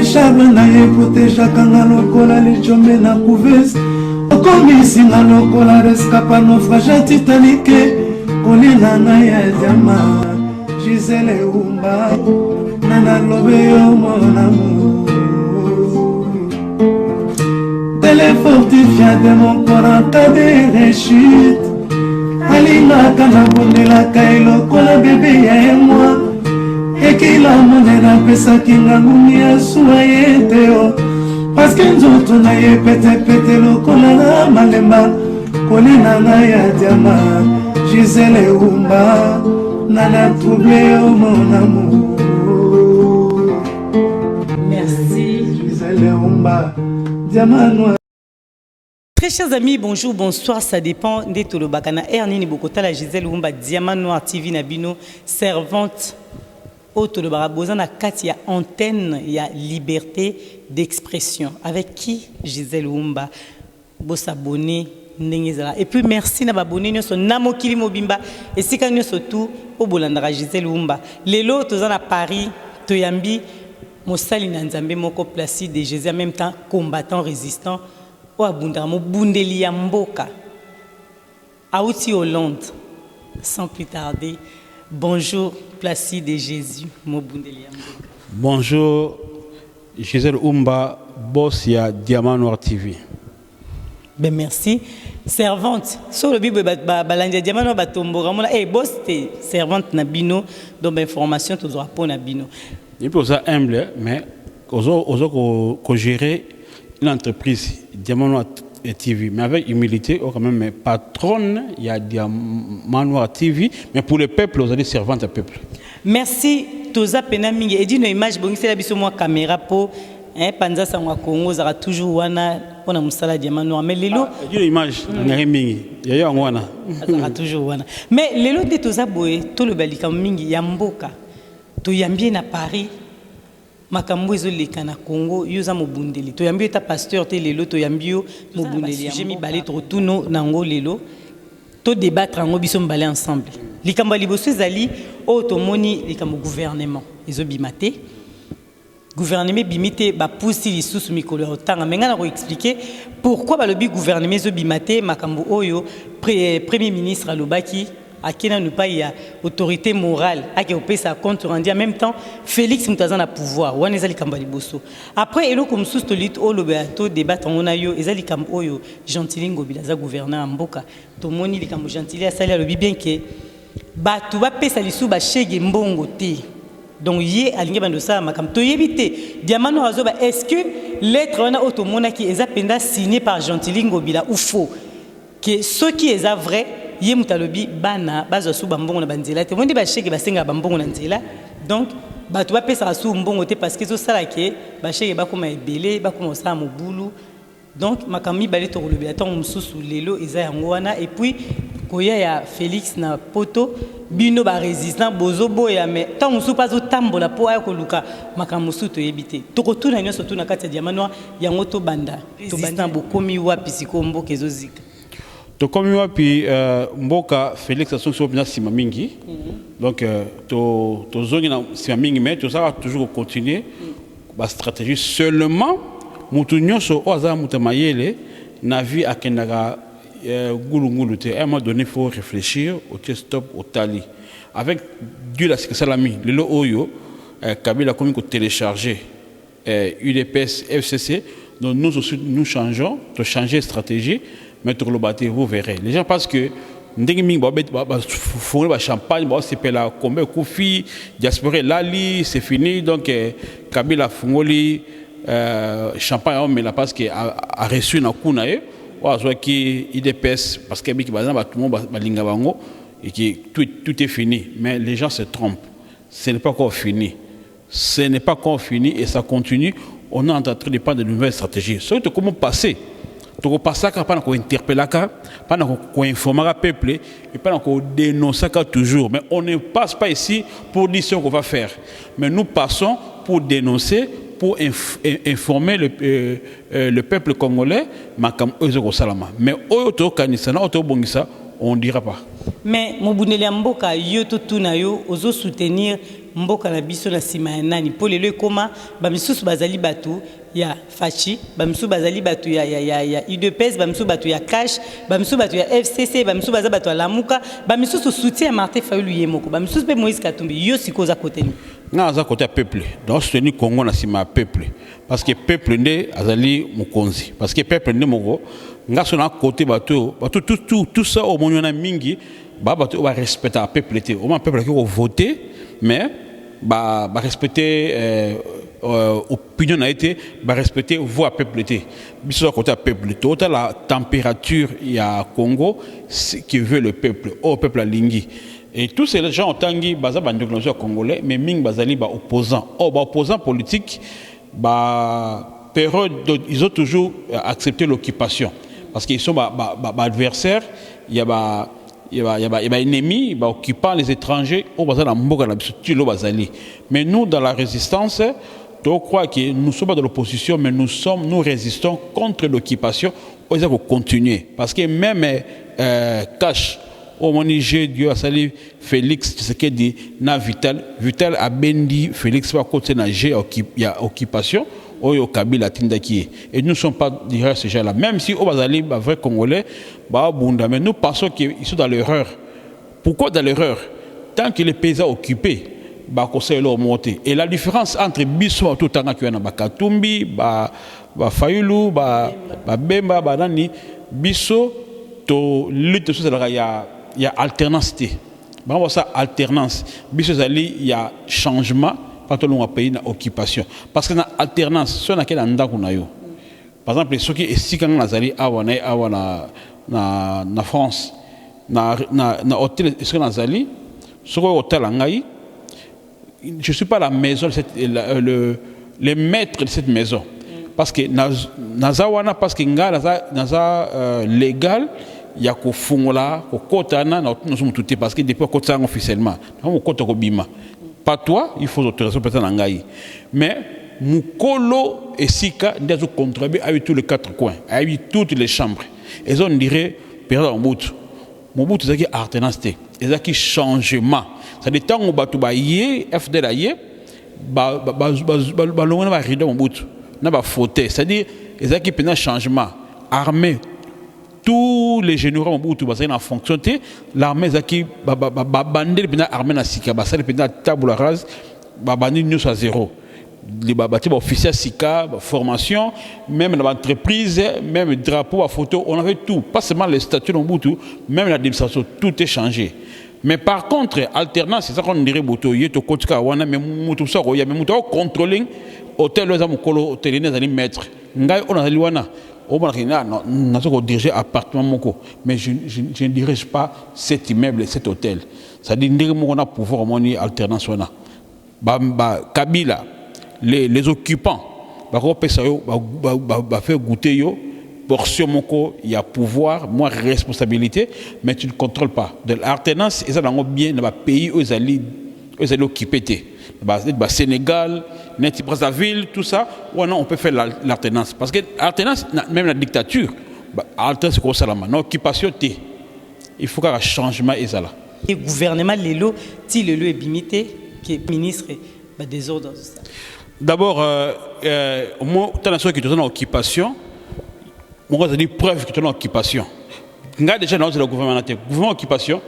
Chabana ye proteja kanga lokola le chombe na couveuse. Okomisi na lokola rescapa naufrage Titanic. Kolina na ya diama Gisele Umba Nana lobe yo mon amour. Téléfortifia de mon corps en cas de rechute. Alina kana bondela kailo kola bébé ya moi. Ekila monena pesa kinga ngumia suaye teo. Parce que nzoto na ye pete pete lokola na malemba. Kolina na ya diama Gisele Umba Nana troublé mon amour. Merci Gisele Umba Diamant noir. Très chers amis, bonjour, bonsoir, ça dépend de tout le bakana. Ernini Bokota, la Gisele Umba, Diamant Noir TV Nabino, servante au Tolobarabosa, na Katia antenne, il y a liberté d'expression. Avec qui Gisele Umba, beau s'abonner, et puis merci na babonné nous sommes namokili mobimba et si quand nous surtout au bolandara Gisele Umba. Les lots à Paris, Toyambi, Mosali Nanzambe moko placide de Jésus en même temps combattant résistant. Bundeli Mboka Aouti Hollande. Sans plus tarder, bonjour Placide de Jésus Mobundeli Mboka. Bonjour Gisele Umba, boss ya Diamant Noir TV. Ben merci. Servante, sur le Bible, Balandia Diamant Noir Batombora, boss t'es servante Nabino, donc information tout rapport Nabino. Il peut ça humble, mais qu'on gérer une entreprise Diamant Noir TV, mais avec humilité, quand même, mais patronne, il y a Diamant Noir TV, mais pour le peuple, vous allez servante au peuple. Merci, Toza Penamingi. Et dis une image, bon, c'est la biso moi caméra pour Panza Sangwa Congo, ça toujours wana, on a musala Diamant Noir. Mais lelo. Dis une image, Mingi, il y a wana. Ça toujours wana. Mais lelo de Toza Boé, tout le balika mingi, Yamboka, to yambie na Paris. Makambo ezoleka na Congo yoza mobundeli to yambi eta pasteur te lelo to yambi mobundeli j'ai mis balé totuno nango lelo to débattre ngo biso mbalé ensemble likambo liboso ezali o tomoni likambo gouvernement ezobimate gouvernement bimité ba pousi lisusu mikolo ya otanga menga na ko expliquer pourquoi ba lobi gouvernement ezobimate makambo oyo premier ministre alobaki Akina nous pas y a autorité morale, à qui opère sa compte rendu en même temps Félix Moutazan a pouvoir. Ou anezali kambali bosso. Après elo comme sous tolit o le beato débat on a yo ezali kam oyo Gentilingo bilaza gouverneur Mboka. To moni li kam Gentili a sali a le bien que ba tu va pesa lisu ba chege mbongo te. Donc yé alinge bando sa makam to yebite Diamant Noir azoba est-ce que lettre on a automona qui est penda signé par Gentilingo bila ou faux que ce qui est vrai Yé mutalobi bana bazo su bambongo na banzela te mondi ba cheke basenga bambongo na nzela donc ba tu ba pesa su mbongo te parce que zo sala ke ba cheke ba koma ebele ba koma sa mobulu donc makami balé to lobi aton mususu lelo eza yango wana et puis koya ya Félix na poto bino ba résistant bozo boya mais tant musu pas zo tambola po ay ko luka makamusu to yebite to ko tuna nyoso tuna kati ya Diamant Noir yango to banda bokomi wapi sikombo kezozika. Comme moi, puis Mboka, Félix, sont sur le Sima Mingi. Donc, tu zones dans Sima Mingi, mais tu vas toujours continuer la stratégie. Seulement, Moutounion, sur Oza Moutamayele, n'a vu à Kenaga Goulungulu. À un moment donné, il faut réfléchir au stop au Tali. Avec Dieu, la Salami, le lo Oyo, Kabila, comme il téléchargé UDPS, FCC. Donc, nous aussi, nous changeons, de changer de stratégie. Mais tout le bâti, vous verrez. Les gens pensent que champagne, c'est la combien Koufi, diaspora Lali, c'est fini. Donc, Kabila Fungoli, champagne, mais la parce qu'il a reçu une counae, ou à ce qui IDPS, parce qu'il y a tout le monde et que tout est fini. Mais les gens se trompent. Ce n'est pas encore fini. Ce n'est pas encore fini et ça continue. On est en train de prendre de nouvelles stratégies. Surtout comment passer. Tu passes à pas interpeller, pas informer le peuple et pas dénoncer toujours. Mais on ne passe pas ici pour dire ce qu'on va faire. Mais nous passons pour dénoncer, pour informer le peuple congolais. Mais on ne dira pas. Mais mobundeli ya mboka yo to tuna yo ozo soutenir mboka na biso na sima ya nani po lelo ekoma bamisusu bazali batu ya fachi bamisusu bazali batu ya UDPS bamisusu batu ya cash bamisusu batu ya FCC bamisusu baza batu ya Lamuka bamisusu soutien ya Martin Fayulu yemoko bamisusu pe Moïse Katumbi yo sikoza côté ni nga za côté peuple donc soutenir Congo na sima peuple parce que peuple nde azali mukonzi parce que peuple nde moko nga sona côté bato tout ça au moniona mingi bato va respecter le peuple au moins peuple qui va voter mais va respecter opinion a été va respecter voix peuple été biso côté peuple total la température il y a Congo qui veut le peuple au peuple lingui et tous ces gens tangi baza bandekologie congolais mais ming bazali ba opposant opposant politique période ils ont toujours accepté l'occupation parce qu'ils sont adversaires il y a ennemi occupant les étrangers au bazar la mboka na biso bazali mais nous dans la résistance je crois que nous sommes pas de l'opposition mais nous résistons contre l'occupation on va continuer parce que même cash au Niger Dieu a sali Félix Tshisekedi na Vital a bendi Félix va côté na G il y a occupation au Kabila tindaki et nous ne sommes pas derrière ces gens là même si au bazali vrai congolais mais nous pensons qu'ils sont dans l'erreur. Pourquoi dans l'erreur? Tant que les paysans occupés conseillent leur monter et la différence entre biso tout temps que na Katumbi Fayulu Bemba nani biso to lutte sur il y a alternance ça alternance biso zali il y a changement pas tout le pays na occupation parce que na alternance soit na kela ndako na yo par exemple ceux qui ici quand nazali na France na hôtel est-ce que nazali sur hôtel ngai je suis pas la maison les maîtres de cette maison parce que nazawana parce que nga naza légal il y a ko fungola ko kotana na nous sommes tout parce que depuis kotana officiellement on kota ko bima pas toi il faut autorisation peut-être ngai mais mukolo et sika ndezo contribuer avec tous les quatre coins avec toutes les chambres et on dirait période Mobutu zaki alternance et zaki changement ça dit tant on batu ba yé FDL yé ba longona ba rido Mobutu na ba faute c'est-à-dire zaki pena changement armée tous les généraux Mobutu ba en fonction l'armée zaki ba bandé pena armée na sika ba sala pena table rase ba bandi nous à zéro les bâtiments officiels SICA, formation, même l'entreprise, même drapeau, photo, on avait tout. Pas seulement les statuts Mobutu, même l'administration, tout est changé. Mais par contre, alternance, c'est ça qu'on dirait Boto, il y a tout côté Kawana, mais Moutou ça, il y a même tout contrôling, hôtel, les amokolo, hôtel, les maîtres. Ngai, on a liwana. On a dirigé appartement moko, mais je ne dirige pas cet immeuble, cet hôtel. Ça dit qu'on a pouvoir monnaie alternance wana. Kabila. Les occupants faire goûter yo portion moko il y a pouvoir moins responsabilité mais tu ne contrôles pas de l'alternance et ça dans bien dans pays où ils allaient occuper Sénégal net Brazzaville tout ça ou non on peut faire l'alternance parce que l'alternance même la dictature alternance c'est comme ça là maintenant occupation il faut qu'il y ait un changement et ça là le gouvernement lelo ti lelo est limité qui est ministre désordre ça. D'abord, moi, tu as qui est en occupation, moi, je dis preuve que tu es en occupation. Déjà, dans le gouvernement occupation,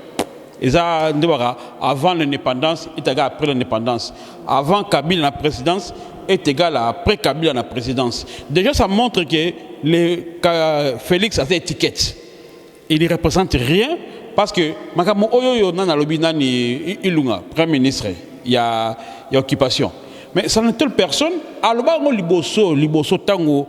avant l'indépendance est égal après l'indépendance. Avant Kabila la présidence est égal après Kabila la présidence. Déjà, ça montre que Félix a cette étiquette. Il ne représente rien parce que, Premier ministre, il y a occupation. Mais ça n'est telle personne, liboso tango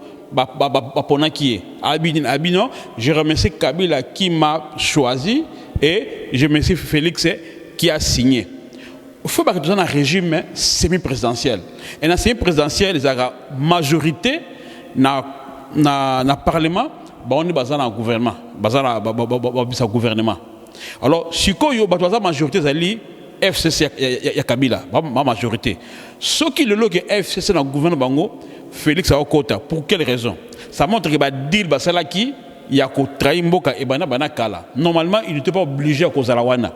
je remercie Kabila qui m'a choisi et je remercie Félix qui a signé. Il faut pas que tu aies un régime semi-présidentiel. Et dans le semi-présidentiel, il y a une majorité dans le Parlement, on est dans le gouvernement. Alors, si il y a une majorité, FCC il y a Kabila, ma majorité. Ce qui le loge FCC dans le gouvernement Bango, Félix a Okota. Pour quelle raison? Ça montre que deal Basalaki il y a ko traimboka et bana kala. Normalement, il n'était pas obligé à cause de la wana.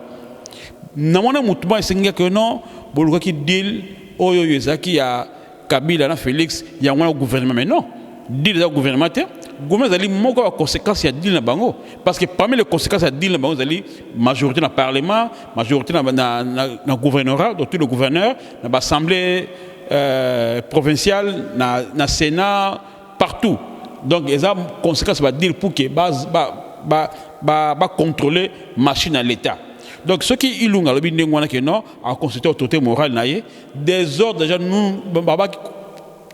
Namona mutuma esenga que non, boluka ki deal oyo yezaki ya Kabila na Félix, il y a un gouvernement mais non. Deal le gouvernement gouvernement a moko a conséquences ya deal na bango parce que parmi les conséquences ya deal na bango zali majorité dans le parlement, majorité na gouvernorat, donc tout le gouverneur, dans l'assemblée provinciale, na Sénat, partout. Donc il y a des conséquences va dire pour que contrôler machine à l'État. Donc ce qui est ilunga lobi ndengwana que non a constitué autorité morale naie des ordres déjà nous baba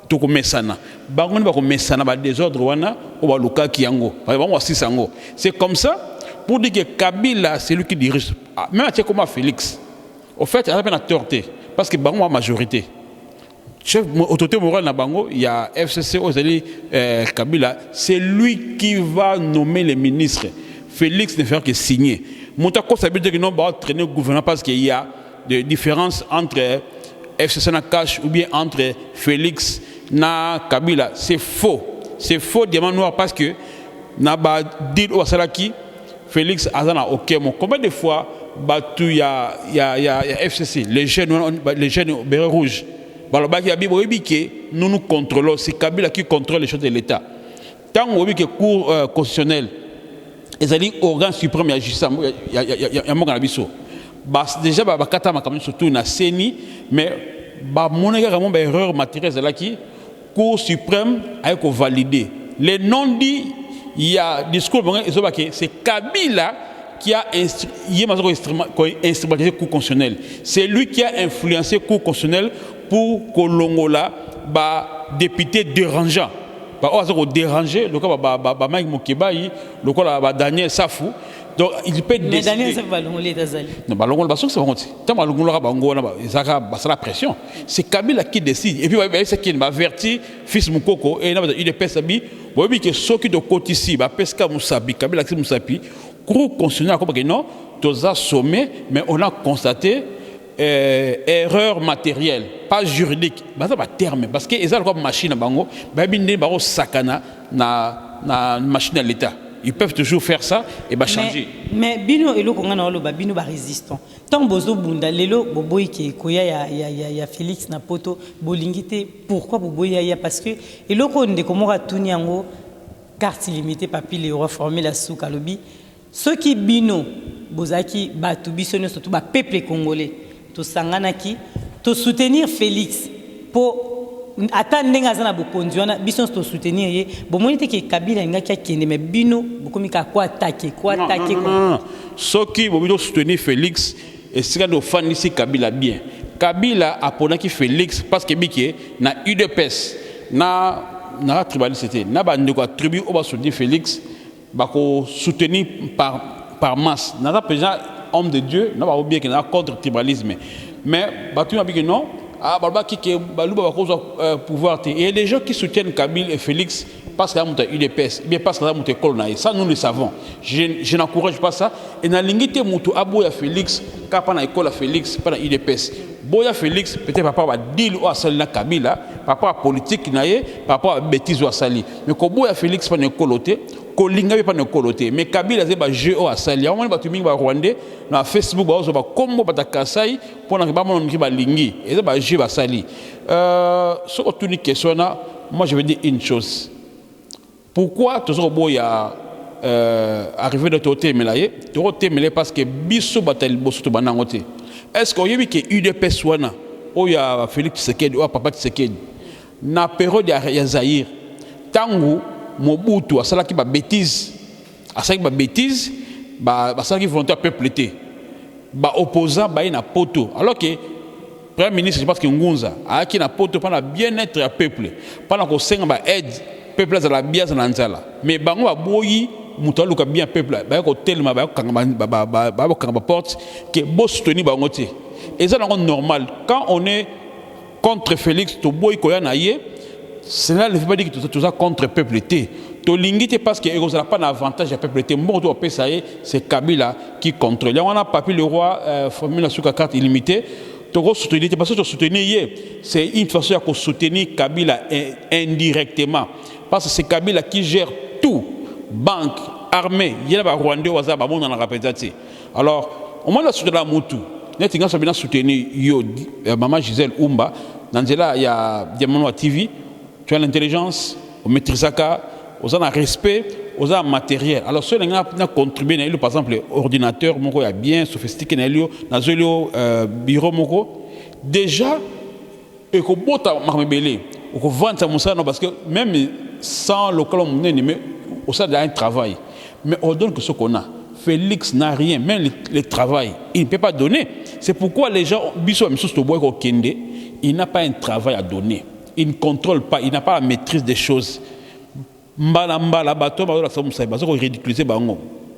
to ko mesana bango ni ba ko mesana ba des ordres wana o ba luka kiango ba bango asisango. C'est comme ça pour dire que Kabila c'est lui qui dirige même à comme Félix au fait il a peine à torter parce que bango a majorité chef autorité morale na bango il y a FCC Ozali Kabila c'est lui qui va nommer les ministres. Félix ne fait que signer. Moutako ça veut dire que non va traîner le gouvernement parce qu'il y a des différences entre FCC na Cash ou bien entre Félix na Kabila. C'est faux. C'est faux diamant noir parce que na ba deal au Salaki Félix azana OK mon combien de fois batu il y a FCC les jeunes béret rouge. Balobaki ya bibo ebike nous contrôlons c'est Kabila qui contrôle les choses de l'État. Tant on dit que cour constitutionnel ezali organe suprême ya justice ya moko na biso déjà bakata makambo surtout na seni mais ba moneka vraiment ba erreur matérielle ezalaki cour suprême a ko valider les non dit il y a discours bon ezobaki c'est Kabila qui a instrumentalisé cour constitutionnel c'est lui qui a influencé cour constitutionnel pour kolongola ba député dérangeant on déranger le cas Mike Mokebaï le cas Daniel Safou donc il peut décider mais Daniel Safou va l'ongler d'Azali non bah l'ongler parce que c'est bon tant bah l'ongler bango ça c'est la pression c'est Kabila qui décide et puis c'est qui m'a averti fils Mukoko et il est pesabi bon oui que ceux qui de côté ici bah pesca Moussabi Kabila qui Moussapi cour constitutionnel comme que non tous a sommé mais on a constaté erreur matérielle pas juridique bah ça va terme parce que ils ont comme machine à bango bah binde baro sakana na machine à l'État ils peuvent toujours faire ça et bah changer mais bino elo konga na loba bino ba résistant tant bozo bunda lelo boboyi ke koya ya Félix na poto bolingité pourquoi boboyi ya parce que elo ko nde komora tuniango carte limitée papi les reformer la souka lobi ceux qui bino bozaki batu biso surtout ba peuple congolais to sanganaki to soutenir Félix pour attendre ngazana bokonzi wana biso to soutenir ye bomonite ke Kabila ngaki akende mais bino bokomika quoi attaquer quoi ceux qui vont soutenir Félix et c'est de fan ici Kabila bien Kabila a ponaki Félix parce que biki na UDPS na tribalité na bande ko tribu au ba soutenir Félix ba ko soutenir par masse na déjà homme de Dieu n'a pas oublié qu'il y a contre tribalisme mais batu m'a dit que non balba qui baluba cause pouvoir et il y a des gens qui soutiennent Kabila et Félix parce qu'il y a UDPS bien parce qu'il y a monté colonel ça nous le savons je n'encourage pas ça et na lingité mutu aboya Félix ka na école Félix pas na UDPS boya Félix peut-être papa va deal ou asali na Kabila papa politique naie papa bêtise ou asali mais ko boya Félix pas na école kolinga pas na koloté mais Kabila c'est ba jeu au asali on ba tuminga ba rwandais na Facebook ba ba kombo ba takasai pona ba mon ba lingi et ba jeu ba sali so tuni question na moi je vais dire une chose pourquoi toujours boya arrivé de côté melaye côté melé parce que biso batal bosso to banangote est-ce qu'on y a que UDPS wana o ya Félix Tshisekedi o papa Tshisekedi na période ya Zaïre tangu Mobutu a salaki ba bêtise ba salaki volontaire peuple té ba opposant ba na poto alors que premier ministre je pense que Ngunza a qui na poto pendant bien-être ya peuple pendant ko senga ba aide peuple za la biasa na nzala mais bango ba boyi mutalu ka bien peuple ba ko tellement ba kanga ba porte que bo soutenir ba ngoté et ça normal quand on est contre Félix to boy ko ya na ye cela ne veut pas dire que tout ça contre peuple té to lingité parce que il n'a pas d'avantage à peuple té bon to ça c'est Kabila qui contrôle on a papi le roi formule sur la carte illimitée to soutenir parce que to soutenir c'est une façon de soutenir Kabila indirectement parce que c'est Kabila qui gère tout banque, armée, il y a des Rwandais au hasard, on en a rappelé. Alors, au moins, la soutenir la Moutou, nous avons bien soutenu Maman Gisèle Oumba. Dans il y a des moments à TV, tu as l'intelligence, on maîtrise ça, on a le respect, on a le matériel. Alors, ceux qui ont contribué, par exemple, l'ordinateur, il est bien sophistiqué, dans le bureau, déjà, et qu'on botte à Marmébélé, ou qu'on vende ça, parce que même sans le colon, on a un travail. Mais on donne que ce qu'on a. Félix n'a rien, même le travail, il ne peut pas donner. C'est pourquoi les gens, il n'a pas un travail à donner. Il ne contrôle pas, il n'a pas la maîtrise des choses. Mbala bateau, ridiculiser bango.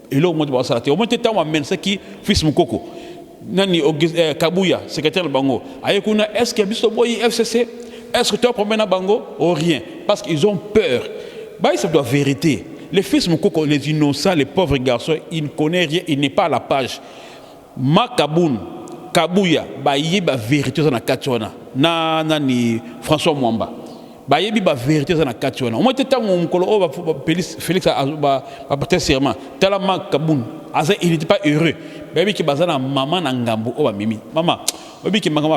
Et là, au moins, au moins, tu as ça qui fils Mukoko. Nani Kabuya, secrétaire de Bango. Est-ce qu'il y a un FCC? Est-ce que tu as un problème à Bango? Ou rien? Parce qu'ils ont peur. C'est la vérité. Les fils Mukoko, les innocents, les pauvres garçons, ils ne connaissent rien, ils n'est pas à la page. Makaboun, Kabuya, il y a la vérité dans la Kationa. Nani François Mwamba. Il y a la vérité dans la Kationa. Au moins, tu as Félix a prêté serment. Tellement Kaboun, il n'était pas heureux. Il y a un maman Nangambo, maman,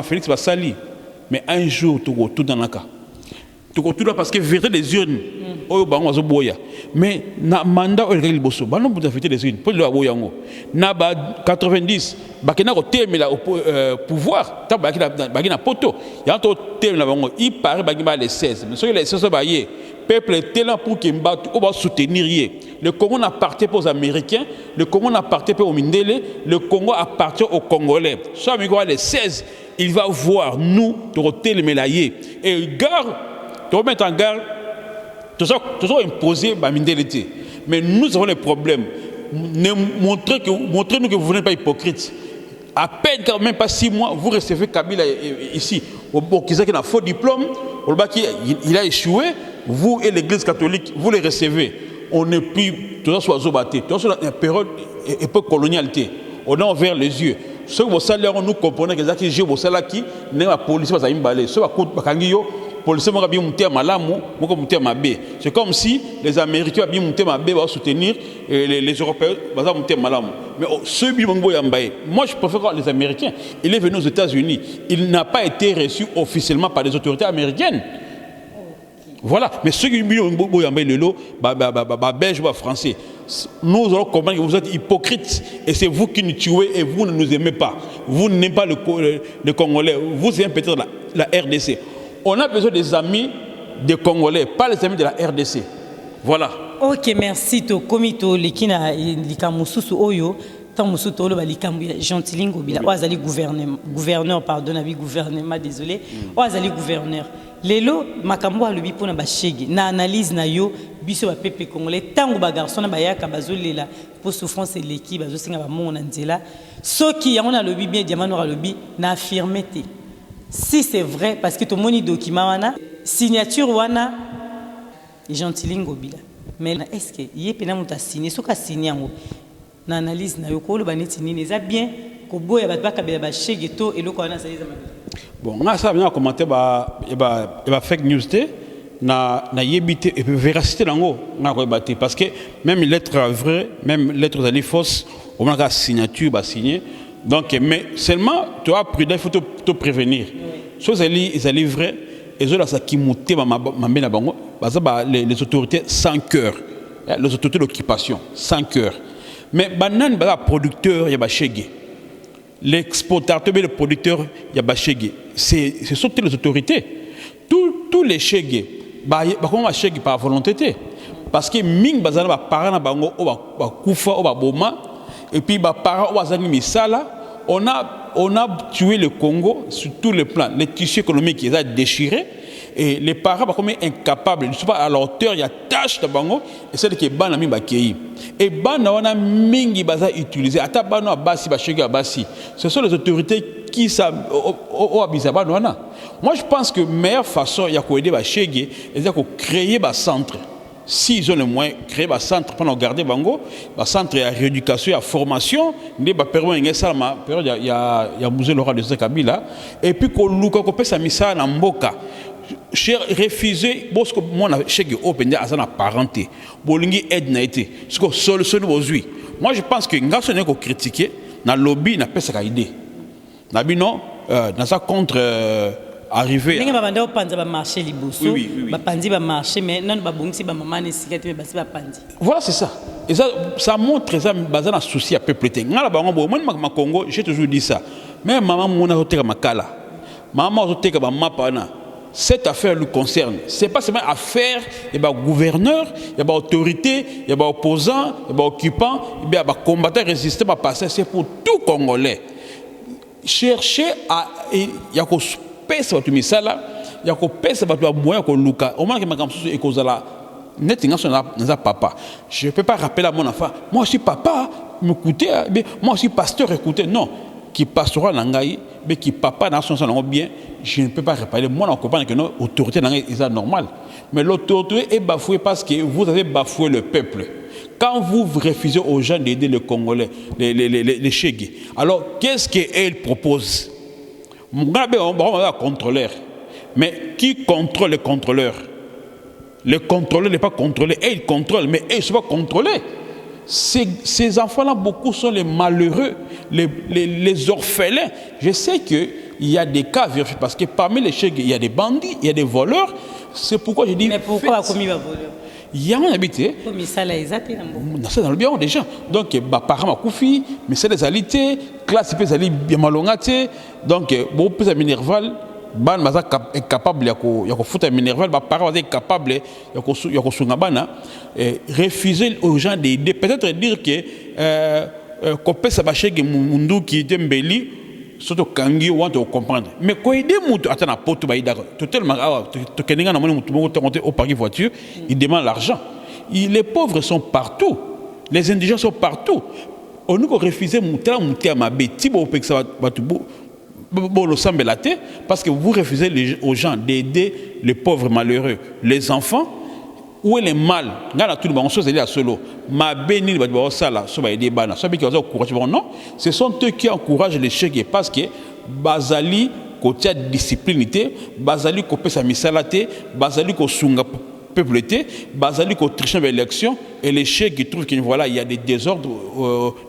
Félix va salir. Mais un jour, tu vas tout dans la cas. Tu vas tout là parce que vérité des urnes. Mais na mandat au réel bosso, bah non pour vérité des urnes. Pour le aboyango. Na ba 90, bah qui n'a pas terminé au pouvoir. T'as bah qui n'a poto. Il y a un terme là-bas. Il paraît bah qui va les 16. Mais sur les 16 bah y peuple est tellement pour qu'il bat, on va soutenir. Le Congo n'appartient pas aux Américains, le Congo n'appartient pas aux Mindélé, le Congo appartient aux Congolais. Soit les 16, il va voir nous, tu vas mélayer. Et garde, tu vas mettre en garde, tu vas imposer ma Mindélé. Mais nous avons des problèmes. Montrez-nous que vous n'êtes pas hypocrite. À peine, quand même pas 6 mois, vous recevez Kabila ici. Qui a un faux diplôme, il a échoué. Vous et l'Église catholique, vous les recevez. On n'est plus, tout ça soit zobaté. Tout ça soit une période, époque colonialité. On a ouvert les yeux. Ceux qui vont salir, nous comprenons que les gens qui sont qui n'est pas police, pas imbalé. Ceux qui sont police, c'est comme si les Américains vont soutenir les Européens. Mais ceux qui moi je préfère les Américains. Il est venu aux États-Unis. Il n'a pas été reçu officiellement par les autorités américaines. Voilà, mais ceux qui ont belge ou français, nous allons comprendre que vous êtes hypocrites et c'est vous qui nous tuez et vous ne nous aimez pas. Vous n'aimez pas le Congolais, vous aimez peut-être la RDC. On a besoin des amis des Congolais, pas les amis de la RDC. Voilà. Ok, merci. To komito lekina likamususu oyo. Musuto lo balikambu Gentilingo bila wazali gouverneur pardon abi gouvernement désolé wazali gouverneur lelo makambo alobi pona bashege na analyse na yo biso ba peuple congolais tango ba garçon na bayaka bazolela pour souffrance et l'équipe bazosinga ba mona nzela soki yango na lobi bien diamant alobi na affirmer te si c'est vrai parce que to moni document wana signature wana Gentilingo bila mais est-ce que yepena muta signer soka signer yango na analyse na yokolo baneti nini eza bien ko boya bataka bela ba chegeto eloko wana saiza mabe bon nga ça bien commenter ba fake news te na yebité et véracité nango nga ko baté parce que même lettre vraie même lettre d'aller fausse on a la signature ba signer donc mais seulement tu as prudent il faut te prévenir chose ils allaient vrai et zo la ça qui monter ma na bango les autorités sans cœur les autorités d'occupation sans cœur. Mais banane bala producteur ya bachege. L'exportateur et le producteur ya bachege. Ce sont les autorités. Tous les chege ba comment bachege par volonté parce que ming bazana ba parents na bango o ba kufa o ba boma et puis ba parents o bazani misala on a tué le Congo sur tous les plans. Les tissus économiques ils ont déchiré. Et les parents sont incapables, ils ne sont pas à la hauteur, il y a tâche de bango, et c'est que ban ami bakei. Et ban wana mingi baza utilisé, ata ban abasi bachege abasi. Ce sont les autorités qui savent au abisa ban wana. Moi je pense que meilleure façon il y a ko aider bachege, c'est de créer ba centre. S'ils ont le moyen créer ba centre pour garder bango, ba centre à rééducation, à formation, ne ba permettre ngesa il y a musée Laurent de Kabila et puis ko luka ko pesa misa na mboka. refuser parce que moi chèque open à sa parenté bolingi aide na été ce que solution aujourd'hui moi je pense que ngaso ne ko critiquer na lobby na pesa idée na bino dans ça contre arrivé ndenge babanda opanza ba marché liboso ba pandi ba marché mais non ba bongisi ba maman ne sikati mais basi ba pandi voilà c'est ça et ça montre ça bazana souci à peuple té ngala bango bo moi ma Congo j'ai toujours dit ça mais maman mona hoteka makala maman hoteka ba mapana. Cette affaire lui concerne. Ce n'est pas seulement affaire, il y a gouverneur, il y a autorité, il y a opposant, il y a occupant, il y a combattant, résistant, passer. C'est pour tout Congolais. Chercher à. Il y a qu'on pèse votre misala, il y a qu'on pèse votre moyen qu'on luka. Au moins que ma campagne est cause là. Net papa. Je ne peux pas rappeler à mon enfant. Moi aussi papa, m'écoutez. Moi aussi pasteur, écoutez. Non. Qui passera l'angaï, mais qui papa dans son salon bien, je ne peux pas réparer. Moi, on comprend que notre autorité est normale. Mais l'autorité est bafouée parce que vous avez bafoué le peuple. Quand vous refusez aux gens d'aider les Congolais, les Chéguis, alors qu'est-ce qu'ils proposent? On va contrôleur. Mais qui contrôle les contrôleurs? Les contrôleurs n'est pas contrôlé. Et ils contrôlent, mais ils ne sont pas contrôlés. Ces enfants-là, beaucoup sont les malheureux, les orphelins. Je sais qu'il y a des cas vérifiés parce que parmi les chèques, il y a des bandits, il y a des voleurs. C'est pourquoi je dis. Mais pourquoi commis va voler? Il y a un habité. Comme ça, là, ils c'est dans le bien des gens. Donc, parents koufi, mais c'est des alités, classe des ali bien malongaté. Donc, beaucoup plus minerval. Ban maza est capable ya ko foutre minerval ba parents est capable ya ko sunga bana refuser aux gens d'aider peut-être dire que ko pesa ba chege mundu qui dembeli surtout kangi want to comprendre mais ko aider mutu atana poto ba ida totalement to keninga na mutu moko monter au parking voiture il demande l'argent les pauvres sont partout les indigents sont partout on nous refuser mutu ma beti bo peksa batubu parce que vous refusez aux gens d'aider les pauvres malheureux, les enfants, où est le mal? Non, ce sont eux qui encouragent les chèques parce que Bazali, côté discipline, Bazali, côté sa misalate, Bazali, côté sunga peuple, Bazali, côté trichant l'élection, et les chèques qui trouvent qu'il voilà, il y a des désordres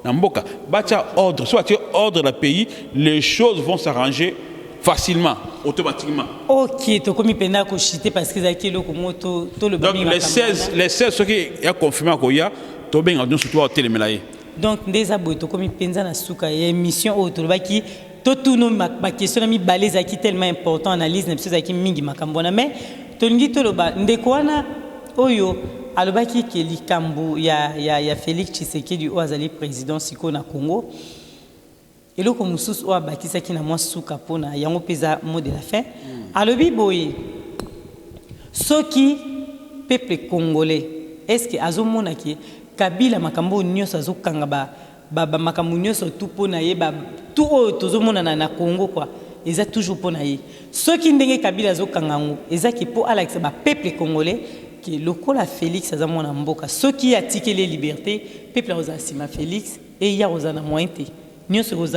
dans Mboka. Batia ordre, soit tu ordre le pays, les choses vont s'arranger facilement, automatiquement. Ok, tu comme pena ko chité parce que zaki le komoto to le donc les 16 ce qui est confirmé qu'il y a to ben on surtout au télémélaye. Donc des abos to comme penza na suka émission auto baki to tout no ma question mi baleza qui tellement important analyse na biso zaki mingi makambona mais to ngi to lo ba ndekwana oyo alobaki ke likambo ya Félix Tshisekedi o azali président siko na Congo. Et là, comme nous avons bâti ça qui n'a moins souka pona, y a un pesa mot de la fin. Alors biboye, ce qui peuple congolais, est-ce que azomona ki Kabila makambo nyoso azokanga ba makambo nyoso tout pona ye ba tout o tozomona na Congo quoi. Ils a toujours pona ye. Ce qui ndenge Kabila azokanga ngo, ezaki po Alex ba peuple congolais qui lokola Félix azamona mboka. Ce qui a tiqué les libertés, peuple azasima Félix et ya ozana mointe. Nous sommes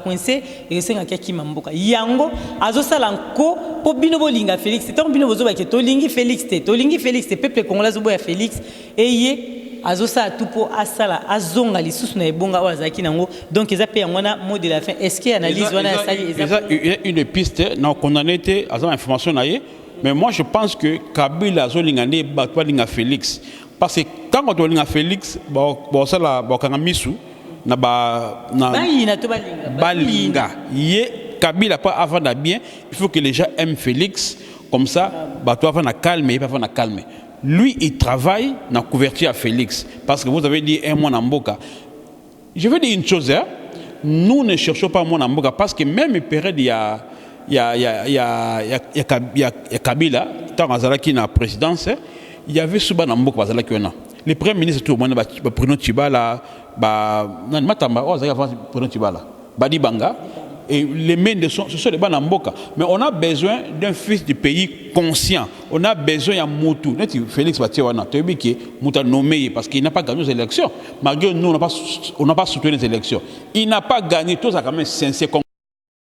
coincés et nous sommes Mamboka. Yango, azosala nko po bino bolinga Félix. C'est un bino bozo ba ke tolingi Félix te, tolingi Félix te peuple congolais zo boya Félix et yé azosa tout po asala azonga lisusu na ebonga wazaki nango. Donc eza pe ngona mot de la fin. Est-ce qu'il analyse wana sali eza une piste na condamné te azama information na ye mais moi je pense que Kabila zolingane batwa linga Félix parce que quand on linga Félix bo sala bo kanga misu na balinga ye Kabila pas avant de bien il faut que les gens aiment Félix comme ça bato avant na calme et pas avant na calme lui il travaille na couverture à Félix parce que vous avez dit un mois Namboka je veux dire une chose hein? Nous ne cherchons pas mon Namboka parce que même période il y a Kabila tant azalaki na présidence il y avait Souba Namboka azalaki na les premiers ministres tout le monde Bruno Tshibala Badi Banga et les mains de ce sont les Banamboka mais on a besoin d'un fils du pays conscient on a besoin d'un Moutou Félix Batiwana qui Mouta nommé parce qu'il n'a pas gagné les élections malgré nous on n'a pas soutenu les élections il n'a pas gagné tout ça quand même sincère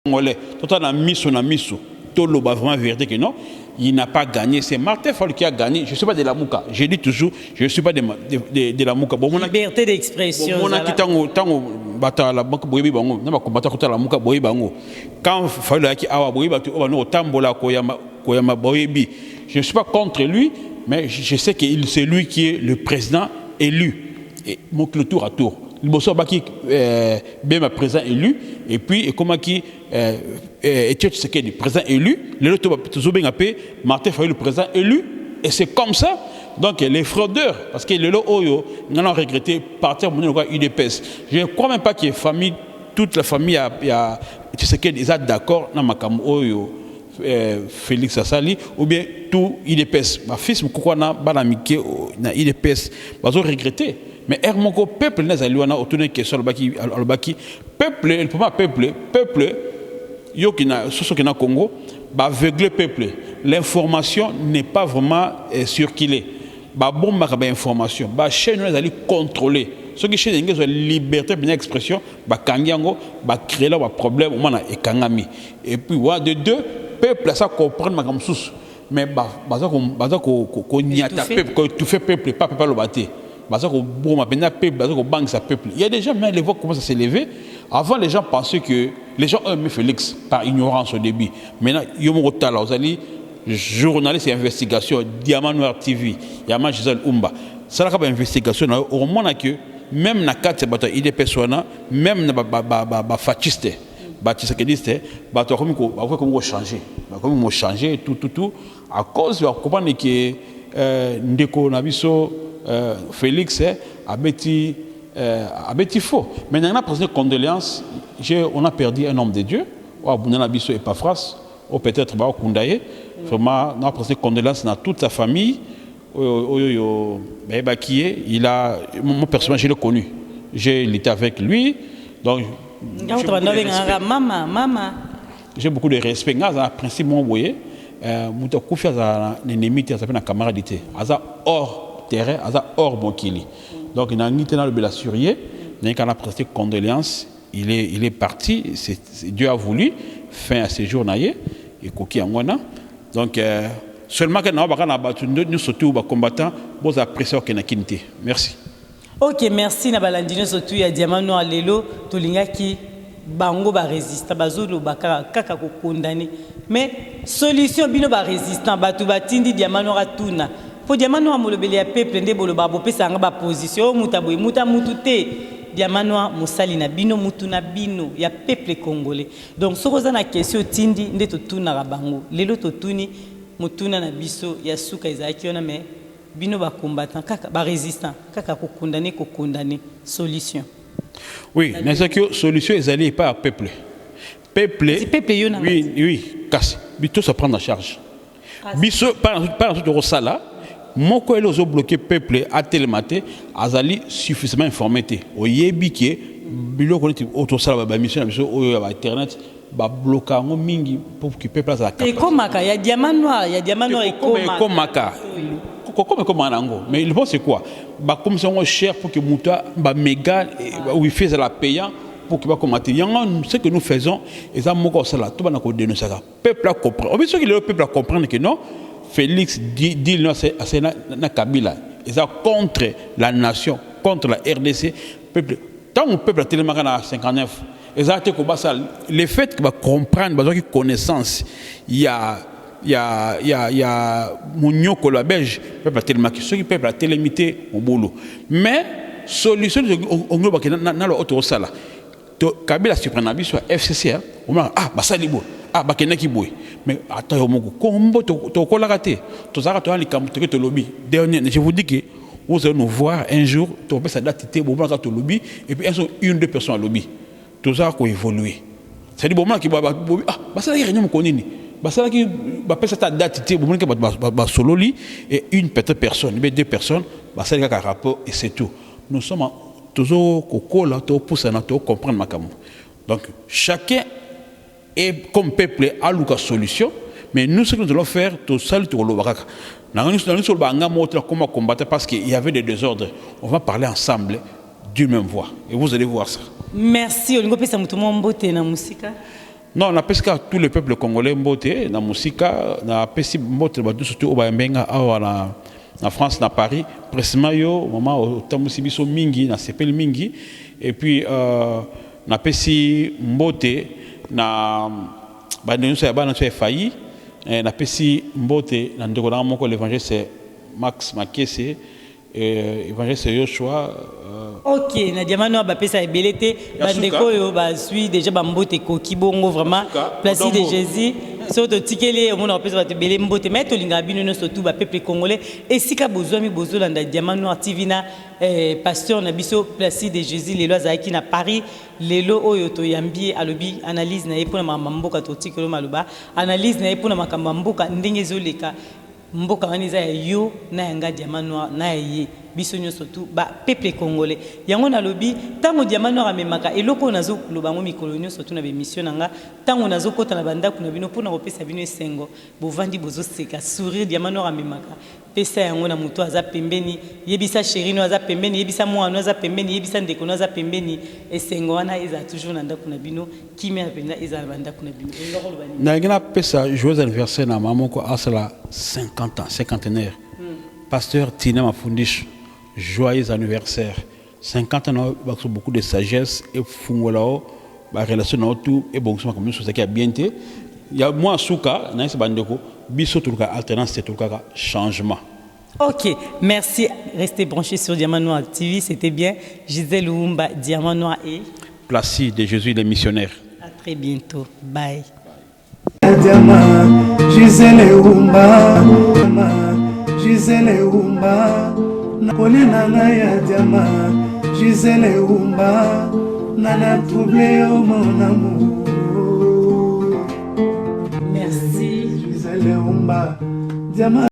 congolais tout en a mis tout vraiment vérité que non, il n'a pas gagné. C'est Martin Fayulu qui a gagné. Je ne suis pas de la Mouka. Je dis toujours, je ne suis pas de la Mouka. Bon, liberté d'expression. Quand Fayulu je ne suis pas contre lui, mais je sais que c'est lui qui est le président élu. Et mon tour à tour. Le bosso baki bien président élu et puis comment qui était ce qui est président élu le l'autre toujours bien appelé Martin Fayulu le président élu et c'est comme ça donc les fraudeurs parce que le oyo n'en ont regretté partir mon UDPS. Je ne crois même pas que famille toute la famille a ce qui est d'accord dans makam oyo Félix Asali ou bien tout UDPS ma fils mukwana banamike na UDPS bazo regretter. Mais mon peuple n'est pas là autour de question le baki peuple il peut pas peuple yo qui na soso qui na Congo ba aveugle peuple l'information n'est pas vraiment circulée ba bomba ba information ba chaîne les aller contrôler ce qui chaîne ngez liberté d'expression ba kangiango ba créer là ba problème au mana e kangami et puis wa de deux peuple ça comprendre makam sous mais ba ko niata peuple ko tout fait peuple pas le battre. Il y a déjà, mais les voix commencent à s'élever. Avant, les gens pensaient que les gens aimaient Félix par ignorance au début. Maintenant, il y a des journalistes et investigations, Diamant Noir TV, Yama Gisèle Oumba. Ça, c'est une investigation. Au moins, que même dans le cas il est personne, même dans les fascistes, comment changer. Comment changer, tout. À cause de comprendre que Ndeko Nabiso. Félix a bêti faux. Maintenant, on a présenté condoléances. On a perdu un homme de Dieu. On a biso et Paphras. Ou peut-être on vraiment, on a présenté condoléances dans toute sa famille. Mon personnage, je l'ai connu. J'ai été avec lui. Donc, j'ai beaucoup de respect. En principe, moi, vous voyez, je suis un ennemi, je suis un camarade. Hors terrain, hors Bonkili. Donc, il a été dans le Bélassurier, il a presté condoléances, il est parti, Dieu a voulu, fin à ses jours, et Koki Angwana. Donc, seulement que nous surtout les combattants, vous appréciez qu'il y a quinte. Merci. Ok, merci. Nabalandino surtout, il y a Diamano Alelo, Tolingaki, Bango ba résistant, Bazolo Bakara, Kaka condamné. Mais, solution, bino ba résistant, Batubatindi, Diamano Ratuna. Pour Diamano a molobeli a peuple ndé bolo babo pesa nga ba position mutaboy mutamutute Diamano musali na bino mutuna bino ya peuple congolais. Donc soko za na question tindi ndé totuna ka bango. Lelo totuni mutuna na biso ya suka ezaki ona mais bino ba combattant kaka ba résistant kaka ko condamner solution. Oui, n'est-ce que solution ezali pas peuple. Peuple oui, casse. Bito se prendre en charge. Biso par tout rosala mon collègue a bloqué le peuple à tel matin, azali suffisamment informé. Au yébiki, bilo connaît auto sala ba mission sur internet, ba bloquer mingi pour que le peuple a. Et comme il y a diamant noir et comme anango. Mais il pense c'est quoi? Ba comme ça on cher pour que muta ba méga ou il fait la payant pour que ba commander. Ce que nous faisons et ça mon sala tout ba na ko dénoncer ça. Peuple a comprendre. On veut que le peuple a comprendre que non. Félix dit non c'est na Kabila ils sont contre la nation contre la RDC peuple tant le peuple a tellement à 59 exact que le fait que va comprendre besoin de connaissance il y a Mounioko la belge peuple a tellement que ceux qui peuple a télémité au boulot mais solution on va que dans le autre sala Kabila suprématie sur FCC on va basalibo bakenaki boy mais attends mon combo to kolagate to zaka to ali kam to lobby dernier je vous dis que vous allez nous voir un jour to peut ça date bon ka to lobby et puis une deux personnes à lobby to zaka ko évoluer c'est dit bon qui ça la réunion ko nini ça qui peut ça date bon ka sololi et une petite personne mais deux personnes ça ka rapport et c'est tout nous sommes toujours ko là to pousser na to comprendre makamo donc chacun et comme peuple a une solution, mais nous, ce que nous allons faire, tout seul, tout le baraka. Comment combattre parce qu'il y avait des désordres. On va parler ensemble d'une même voix. Et vous allez voir ça. Merci. Non, on appelle ça tout le peuple congolais mbote, na musika, na appelle mbote ba surtout au Bayambenga en France, na Paris. Précisément yo, maman au tamusi biso mingi, na sepel mingi, et puis na appelle mbote na ba denoncer ba na failli, na appelle mbote na ndeko na moko l'évangile c'est Max Makese, évangile c'est Yoshua. Ok, na diamano ba pesa ebelete bandeko yo ba suis déjà ba mbote koki bongo vraiment place de Jésus soto tikeli o mona pesa ba tebele mbote mais to linga bino surtout ba peuple congolais et sika bozwami bozolanda diamano TV na pasteur na biso place de Jésus lelo azaki na Paris lelo oyo to yambi alobi analyse na epona mamboka to tikelo maloba analyse na epona makamboka ndenge zoleka mboka wana eza yo na yanga diamano na ye biso nyo surtout ba peuple congolais yango na lobi tango diamano amemaka eloko nazo lobango mikolo nyo surtout na be mission nanga tango nazo kota na banda kuna bino pona kopesa bino esengo bovandi bozo seka sourire diamano amemaka pesa yango na muto aza pembeni yebisa chéri aza pembeni yebisa mwana aza pembeni yebisa ndeko aza pembeni esengo wana eza toujours na ndako na bino kimia penda eza na banda kuna bino na ngina pesa joyeux anniversaire na maman ko asala 50 ans cinquantenaire pasteur Tina Mafundisho joyeux anniversaire 50 ans beaucoup de sagesse et fungolao ba relation na tout et bon comme nous qui a bien été il y a moi souka na ce bandeko biso tout cas alternance c'est tout cas changement. Ok, merci. Restez branchés sur Diamant Noir TV, c'était bien. Gisèle Oumba, Diamant Noir et Placide de Jésus les missionnaires. À très bientôt. Bye. Diamant, Gisèle Oumba, Gisèle Oumba, Nakolina ya Diamant, Gisèle Oumba, Nana troublé au mon amour. Merci. Gisèle Oumba, Diamant.